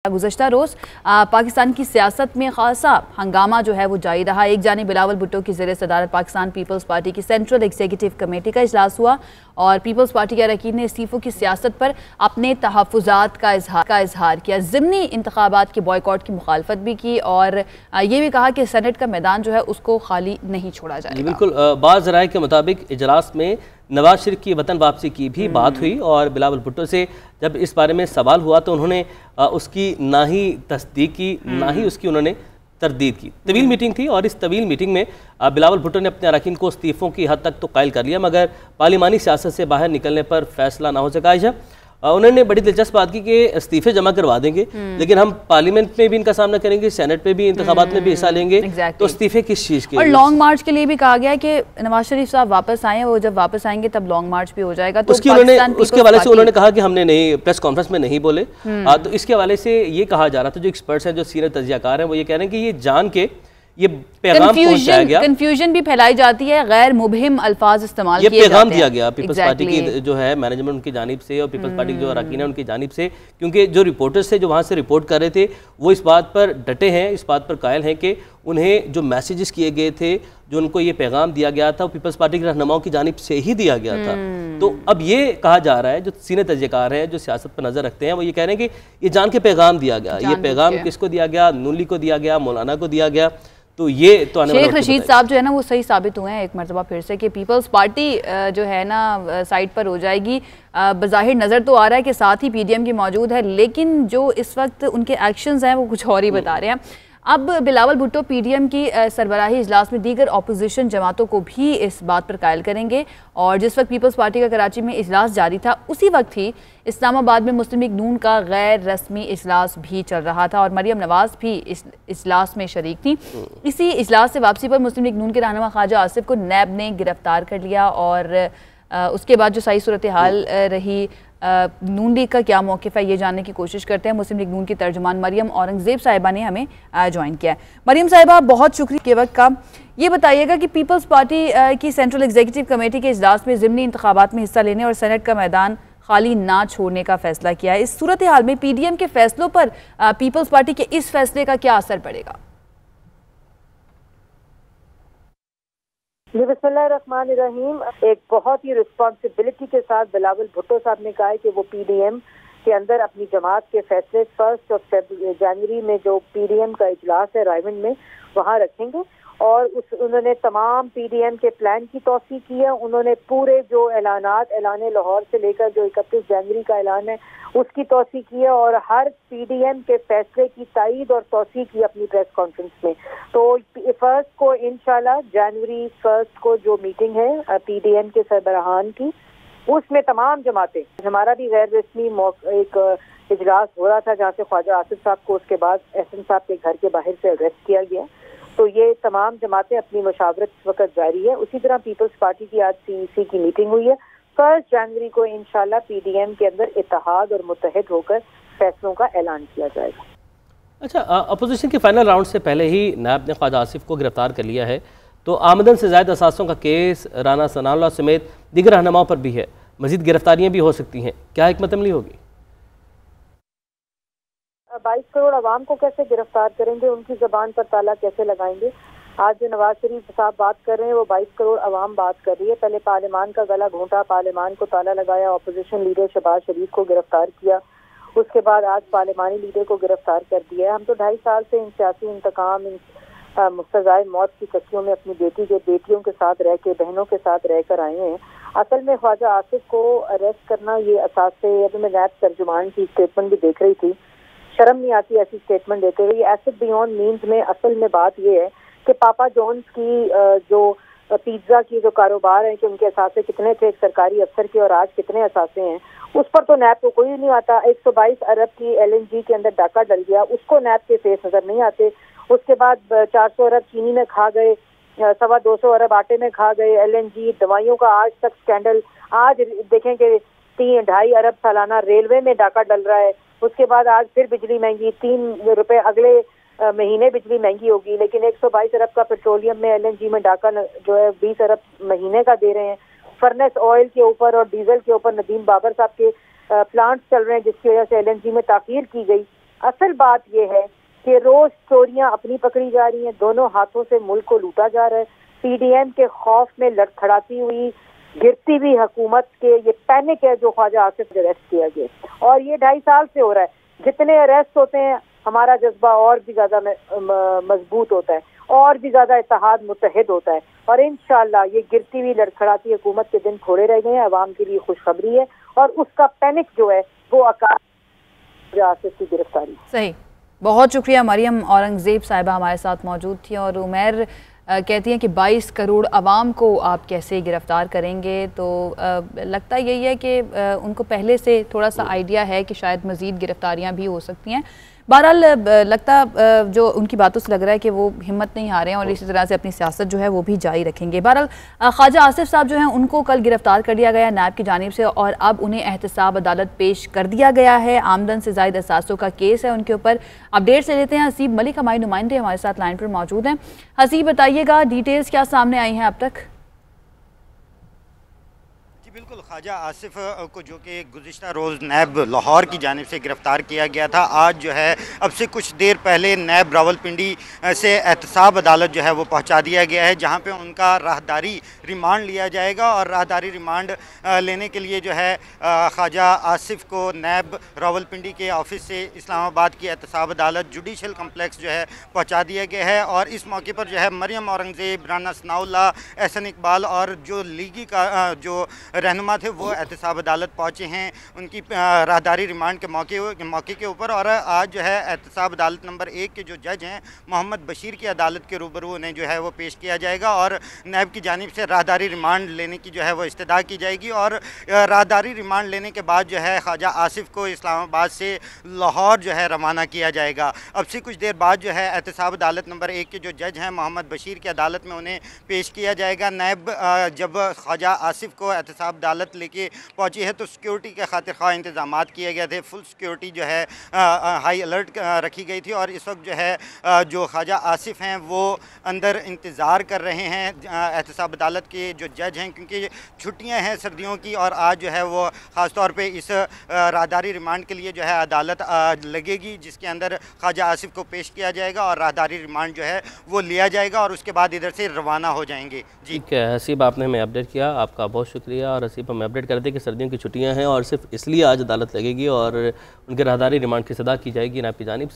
गुज़श्ता रोज़ पाकिस्तान की सियासत में खासा हंगामा जो है वो जारी रहा। एक जानिब बिलावल भुट्टो की ज़ेर सदारत पाकिस्तान पीपल्स पार्टी की सेंट्रल एग्जीक्यूटिव कमेटी का इजलास हुआ और पीपल्स पार्टी के अरकान ने इस्तीफ़ों की सियासत पर अपने तहफ़्फ़ुज़ात का इजहार किया। ज़िमनी इंतखाबात के बॉयकॉट की मुखालफत भी की और ये भी कहा कि सेनेट का मैदान जो है उसको खाली नहीं छोड़ा जाएगा। बिल्कुल, बाज़ राय के मुताबिक इजलास में नवाज शरीफ की वतन वापसी की भी बात हुई और बिलावल भुट्टो से जब इस बारे में सवाल हुआ तो उन्होंने उसकी ना ही तस्दीक की ना ही उसकी उन्होंने तरदीद की। तवील मीटिंग थी और इस तवील मीटिंग में बिलावल भुट्टो ने अपने अरकान को इस्तीफ़ों की हद तक तो कायल कर लिया, मगर पार्लिमानी सियासत से बाहर निकलने पर फैसला ना हो सका। उन्होंने बड़ी दिलचस्प बात की कि इस्तीफे जमा करवा देंगे लेकिन हम पार्लियामेंट में भी इनका सामना करेंगे, सेनेट में भी इंतखाबात में भी हिस्सा लेंगे। तो इस्तीफे किस चीज़ के? और लॉन्ग मार्च के लिए भी कहा गया है कि नवाज शरीफ साहब वापस आए, वो जब वापस आएंगे तब लॉन्ग मार्च भी हो जाएगा। तो उसके हवाले से उन्होंने कहा कि हमने नहीं, प्रेस कॉन्फ्रेंस में नहीं बोले। तो इसके हवाले से ये कहा जा रहा था, जो एक्सपर्ट्स हैं, जो सीनियर तज्जियाकार हैं, वो ये कह रहे हैं कि ये जान के ये पैगाम पहुंचाया गया, कंफ्यूजन भी फैलाई जाती है, गैर मुबहिम अल्फाज इस्तेमाल किए जाते हैं। ये पैगाम दिया गया पीपल्स पार्टी की जो है मैनेजमेंट उनकी जानिब से और पीपल्स पार्टी की जो अरकान है उनकी जानिब से, क्योंकि जो रिपोर्टर्स थे जो वहाँ से रिपोर्ट कर रहे थे वो इस बात पर डटे हैं, इस बात पर कायल हैं कि उन्हें जो मैसेजेस किए गए थे, जो उनको ये पैगाम दिया गया था, वो पीपल्स पार्टी के रहनुमाओं की जानिब से ही दिया गया था। तो अब ये कहा जा रहा है, जो सीनियर तज्जियाकार हैं, जो सियासत पर नजर रखते हैं, वो ये कह रहे हैं कि ये जान के पैगाम दिया गया। ये पैगाम किसको दिया गया? नून लीग को दिया गया, मौलाना को दिया गया। तो ये तो शेख रशीद साहब जो है ना वो सही साबित हुए हैं एक मरतबा फिर से कि पीपल्स पार्टी जो है ना साइड पर हो जाएगी। बज़ाहिर नज़र तो आ रहा है कि साथ ही पीडीएम की मौजूद है, लेकिन जो इस वक्त उनके एक्शंस हैं वो कुछ और ही बता रहे हैं। अब बिलावल भुट्टो पीडीएम की सरबराही इजलास में दीगर अपोजिशन जमातों को भी इस बात पर कायल करेंगे और जिस वक्त पीपल्स पार्टी का कराची में इजलास जारी था उसी वक्त ही इस्लामाबाद में मुस्लिम लीग नून का गैर रस्मी इजलास भी चल रहा था और मरियम नवाज भी इस इजलास में शरीक थी। इसी इजलास से वापसी पर मुस्लिम लीग नून के रहनुमा ख्वाजा आसिफ को नैब ने गिरफ्तार कर लिया और उसके बाद जो सही सूरत हाल रही, नून लीग का क्या मौक़िफ़ है ये जानने की कोशिश करते हैं। मुस्लिम लीग नून की तर्जुमान मरियम औरंगज़ेब साहिबा ने हमें ज्वाइन किया है। मरियम साहिबा, बहुत शुक्रिया के वक्त का। ये बताइएगा कि पीपल्स पार्टी की सेंट्रल एग्जीक्यूटिव कमेटी के इजलास में ज़िमनी इंतखाबात में हिस्सा लेने और सेनेट का मैदान खाली ना छोड़ने का फैसला किया है। इस सूरत हाल में पीडीएम के फैसलों पर पीपल्स पार्टी के इस फैसले का क्या असर पड़ेगा? जी बिस्मिल्लाहिर्रहमानिर्रहीम। एक बहुत ही रिस्पॉन्सिबिलिटी के साथ बिलावल भुट्टो साहब ने कहा है कि वो पीडीएम के अंदर अपनी जमात के फैसले 1 जनवरी में जो पीडीएम का इजलास है रायमंड में वहाँ रखेंगे और उन्होंने तमाम पीडीएम के प्लान की तौसीक की है। उन्होंने पूरे जो ऐलान लाहौर से लेकर जो 31 जनवरी का ऐलान है उसकी तौसीक की है और हर पीडीएम के फैसले की तायीद और तौसीक की अपनी प्रेस कॉन्फ्रेंस में। तो 1 को इंशाल्लाह जनवरी 1 को जो मीटिंग है पीडीएम के सरबराहान की, उसमें तमाम जमातें, हमारा भी गैर रस्मी एक इजलास हो रहा था जहाँ से ख्वाजा आसिफ साहब को उसके बाद एहसन साहब के घर के बाहर से अरेस्ट किया गया। तो ये तमाम जमातें अपनी मशावरत इस वक्त जारी है। उसी तरह पीपल्स पार्टी की आज सीईसी की मीटिंग हुई है। 1 जनवरी को इंशाल्लाह पीडीएम के अंदर इत्तेहाद और मुत्तहिद होकर फैसलों का ऐलान किया जाएगा। अच्छा, अपोजिशन के फाइनल राउंड से पहले ही नायब ने ख्वाजा आसिफ को गिरफ्तार कर लिया है, तो आमदन से ज़ायद असासों का केस राना सनाउल्लाह समेत दीगर रहनुमाओं पर भी है। मजीद गिरफ्तारियाँ भी हो सकती हैं, क्या हिकमत अमली होगी? 22 करोड़ अवाम को कैसे गिरफ्तार करेंगे, उनकी जबान पर ताला कैसे लगाएंगे? आज जो नवाज शरीफ साहब बात कर रहे हैं वो 22 करोड़ अवाम बात कर रही है। पहले पार्लियामान का गला घोंटा, पार्लियामान को ताला लगाया, अपोजिशन लीडर शहबाज शरीफ को गिरफ्तार किया, उसके बाद आज पार्लियामानी लीडर को गिरफ्तार कर दिया है। हम तो 2.5 साल से इन सियासी इंतकाम, इन मुस्तज़ाए मौत की कस्तियों में अपनी बेटियों के साथ रह के, बहनों के साथ रह कर आए हैं। असल में ख्वाजा आसिफ को अरेस्ट करना ये असास से, अभी मैं नैब तर्जुमान की स्टेटमेंट भी देख रही थी, शर्म नहीं आती ऐसी स्टेटमेंट देते हुए। एसिड बियॉन्ड मीन्स में असल में बात ये है कि पापा जॉन्स की जो पिज्ज़ा की जो कारोबार है कि उनके असासे कितने थे एक सरकारी अफसर के और आज कितने असासे हैं, उस पर तो नैब को कोई नहीं आता। 122 अरब की LNG के अंदर डाका डल गया, उसको नैब के फेस नजर नहीं आते। उसके बाद 400 अरब चीनी में खा गए, 225 अरब आटे में खा गए, LNG दवाइयों का आज तक स्कैंडल। आज देखेंगे 3-2.5 अरब सालाना रेलवे में डाका डल रहा है। उसके बाद आज फिर बिजली महंगी, 3 रुपए अगले महीने बिजली महंगी होगी, लेकिन 122 अरब का पेट्रोलियम में LNG में डाका जो है 20 अरब महीने का दे रहे हैं। फर्नेस ऑयल के ऊपर और डीजल के ऊपर नदीम बाबर साहब के प्लांट्स चल रहे हैं जिसकी वजह से LNG में ताखीर की गई। असल बात यह है कि रोज चोरियां अपनी पकड़ी जा रही हैं, दोनों हाथों से मुल्क को लूटा जा रहा है। पीडीएम के खौफ में लड़खड़ाती हुई गिरती हुई हुकूमत के ये पैनिक है जो ख्वाजा आसिफ अरेस्ट किया गया, और ये 2.5 साल से हो रहा है। जितने अरेस्ट होते हैं हमारा जज्बा और भी ज्यादा मजबूत होता है, और भी ज्यादा इत्तेहाद मुत्तहिद होता है, और इंशाअल्लाह ये गिरती हुई लड़खड़ाती हुकूमत के दिन थोड़े रह गए हैं। अवाम के लिए खुशखबरी है, और उसका पैनिक जो है वो आसिफ की गिरफ्तारी। सही, बहुत शुक्रिया। मरियम औरंगज़ेब साहिबा हमारे साथ मौजूद थी। और उमैर कहती हैं कि 22 करोड़ आवाम को आप कैसे गिरफ्तार करेंगे, तो लगता यही है कि उनको पहले से थोड़ा सा आइडिया है कि शायद मज़ीद गिरफ्तारियां भी हो सकती हैं। बहरहाल लगता जो उनकी बातों से लग रहा है कि वो हिम्मत नहीं हारे हैं और इसी तरह से अपनी सियासत जो है वो भी जारी रखेंगे। बहरहाल ख्वाजा आसिफ साहब जो हैं उनको कल गिरफ्तार कर लिया गया नैब की जानिब से, और अब उन्हें एहतसाब अदालत पेश कर दिया गया है। आमदन से ज़ायद असासों का केस है उनके ऊपर। अपडेट से लेते हैं, हसीब मलिक हमारे नुमाइंदे हमारे साथ लाइन पर मौजूद हैं। हसीब, बताइएगा डिटेल्स क्या सामने आई हैं अब तक? बिल्कुल, ख्वाजा आसिफ को जो कि गुज़िश्ता रोज़ नैब लाहौर की जानिब से गिरफ़्तार किया गया था, आज जो है अब से कुछ देर पहले नैब रावलपिंडी से एहतसाब अदालत जो है वो पहुंचा दिया गया है, जहां पे उनका राहदारी रिमांड लिया जाएगा। और राहदारी रिमांड लेने के लिए जो है ख्वाजा आसिफ को नैब रावलपिंडी के ऑफिस से इस्लामाबाद की एहतसाब अदालत जुडिशल कम्प्लेक्स जो है पहुँचा दिया गया है। और इस मौके पर जो है मरियम औरंगज़ेब, राना सनाउल्लाह, एहसन इकबाल और जो लीगी का जो रहनुमा थे वो एहतसाब अदालत पहुँचे हैं उनकी राहदारी रिमांड के मौके के ऊपर। और आज जो है एहतसाब अदालत नंबर 1 के जो जज हैं मोहम्मद बशीर की अदालत के रूबरू उन्हें जो है वो पेश किया जाएगा, और नैब की जानिब से राहदारी रिमांड लेने की जो है वो इस्तदा की जाएगी। और राहदारी रिमांड लेने के बाद जो है ख्वाजा आसिफ को इस्लामाबाद से लाहौर जो है रवाना किया जाएगा। अब से कुछ देर बाद जो है एहतसाब अदालत नंबर 1 के जो जज हैं मोहम्मद बशीर की अदालत में उन्हें पेश किया जाएगा। नैब जब ख्वाजा आसिफ को एहतसाब अदालत लेके पहुंची है तो सिक्योरिटी के खातिर खा इंतजाम किए गए थे। फुल सिक्योरिटी जो है हाई अलर्ट रखी गई थी, और इस वक्त जो है जो ख्वाजा आसिफ हैं वो अंदर इंतज़ार कर रहे हैं एहतसाब अदालत के जो जज हैं, क्योंकि छुट्टियां हैं सर्दियों की, और आज जो है वो ख़ास तौर पे इस राहदारी रिमांड के लिए जो है अदालत लगेगी, जिसके अंदर ख्वाजा आसिफ को पेश किया जाएगा और राहदारी रिमांड जो है वो लिया जाएगा, और उसके बाद इधर से रवाना हो जाएंगे। जी ठीक है हसीब, आपने हमें अपडेट किया, आपका बहुत शुक्रिया। और हसीब हमें अपडेट कर दें कि सर्दियों की छुट्टियां हैं और सिर्फ इसलिए आज अदालत लगेगी और उनके राहदारी रिमांड की सदा की जाएगी नैब की जानिब